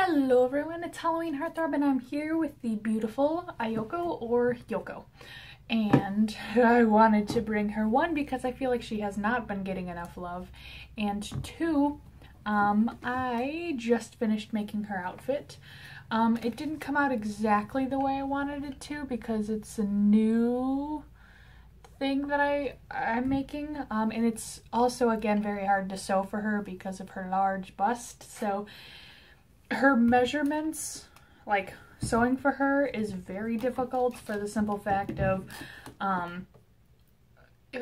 Hello everyone, it's Halloween Heartthrob and I'm here with the beautiful Ayoko or Yoko. And I wanted to bring her, one, because I feel like she has not been getting enough love, and two, I just finished making her outfit. It didn't come out exactly the way I wanted it to because it's a new thing that I'm making, and it's also, again, very hard to sew for her because of her large bust. So her measurements, like sewing for her, is very difficult for the simple fact of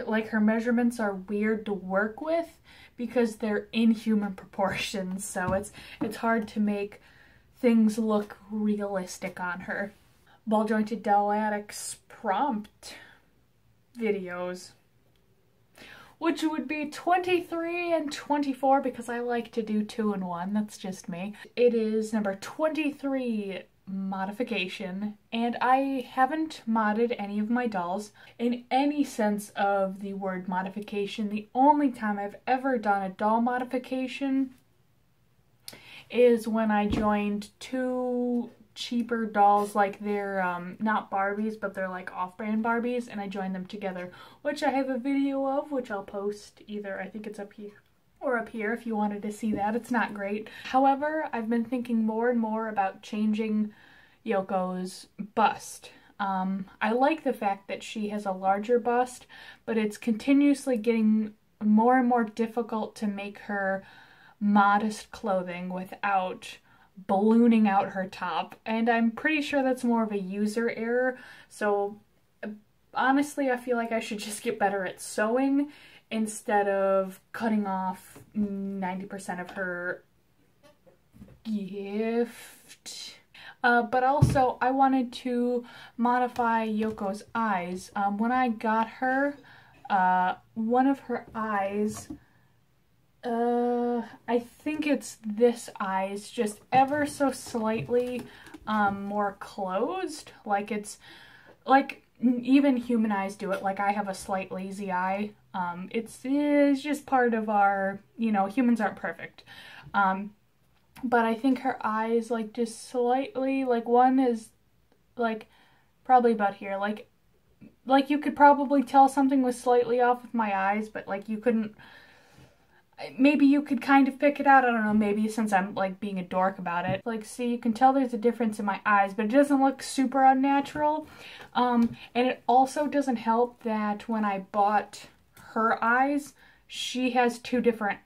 like her measurements are weird to work with because they're inhuman proportions, so it's hard to make things look realistic on her. Ball jointed dowel addicts prompt videos, which would be 23 and 24 because I like to do 2 in 1. That's just me. It is number 23 modification, and I haven't modded any of my dolls in any sense of the word modification. The only time I've ever done a doll modification is when I joined 2 cheaper dolls, like they're not Barbies, but they're like off-brand Barbies, and I joined them together, which I have a video of, which I'll post either, I think it's up here or up here if you wanted to see that. It's not great. However, I've been thinking more and more about changing Yoko's bust. I like the fact that she has a larger bust, but it's continuously getting more and more difficult to make her modest clothing without ballooning out her top, and I'm pretty sure that's more of a user error. So honestly, I feel like I should just get better at sewing instead of cutting off 90% of her gift. But also, I wanted to modify Yoko's eyes. When I got her, one of her eyes, I think it's this eye is just ever so slightly more closed. Like, it's like even human eyes do it. Like, I have a slight lazy eye. It's just part of our, you know, humans aren't perfect. But I think her eyes, like, just slightly, like, one is like probably about here. Like you could probably tell something was slightly off with my eyes, but like you couldn't. Maybe you could kind of pick it out, I don't know, maybe since I'm like being a dork about it. Like, see, you can tell there's a difference in my eyes, but it doesn't look super unnatural. And it also doesn't help that when I bought her eyes, she has 2 different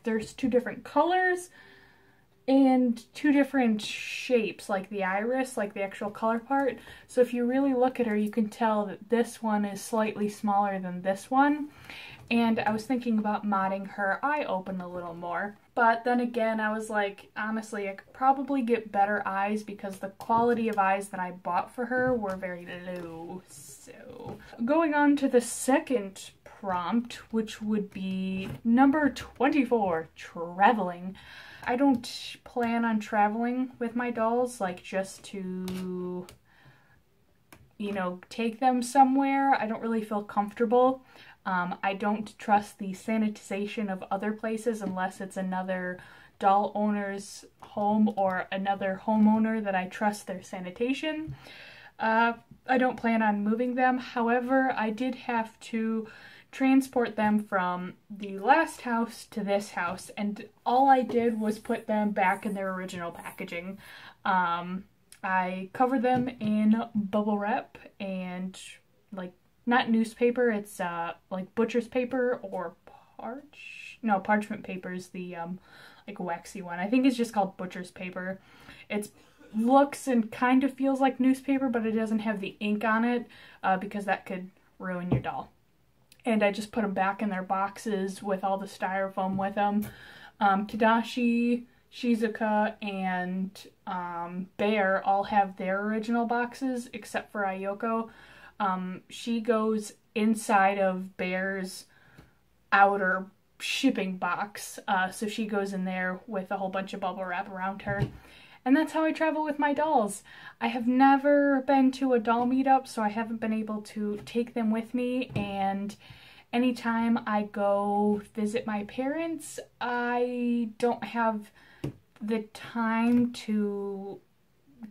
there's 2 different colors and 2 different shapes, like the iris, like the actual color part. So if you really look at her, you can tell that this one is slightly smaller than this one. And I was thinking about modding her eye open a little more. But then again, I was like, honestly, I could probably get better eyes because the quality of eyes that I bought for her were very low. So, going on to the second prompt, which would be number 24, traveling. I don't plan on traveling with my dolls, like just to, you know, take them somewhere. I don't really feel comfortable. I don't trust the sanitization of other places unless it's another doll owner's home or another homeowner that I trust their sanitation. I don't plan on moving them. However, I did have to transport them from the last house to this house, and all I did was put them back in their original packaging. I covered them in bubble wrap and like, not newspaper, it's like butcher's paper or parchment paper is the like waxy one. I think it's just called butcher's paper. It looks and kind of feels like newspaper, but it doesn't have the ink on it because that could ruin your doll. And I just put them back in their boxes with all the styrofoam with them. Tadashi, Shizuka, and Bear all have their original boxes except for Ayoko. She goes inside of Bear's outer shipping box, so she goes in there with a whole bunch of bubble wrap around her. And that's how I travel with my dolls. I have never been to a doll meetup, so I haven't been able to take them with me, and anytime I go visit my parents, I don't have the time to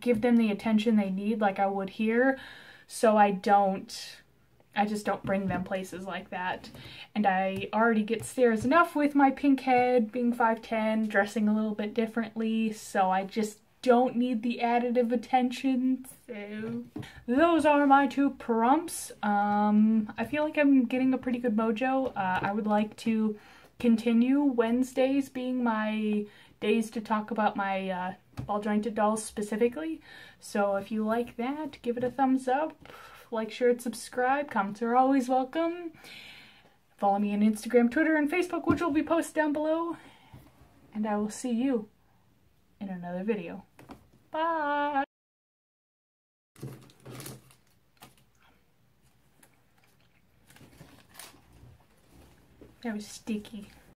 give them the attention they need like I would here, so I just don't bring them places like that. And I already get stares enough with my pink head, being 5'10", dressing a little bit differently, so I just don't need the additive attention. So those are my 2 prompts. I feel like I'm getting a pretty good mojo. I would like to continue Wednesdays being my days to talk about my ball jointed dolls specifically. So if you like that, give it a thumbs up, like, share, and subscribe. Comments are always welcome. Follow me on Instagram, Twitter, and Facebook, which will be posted down below. And I will see you in another video. Bye! That was sticky.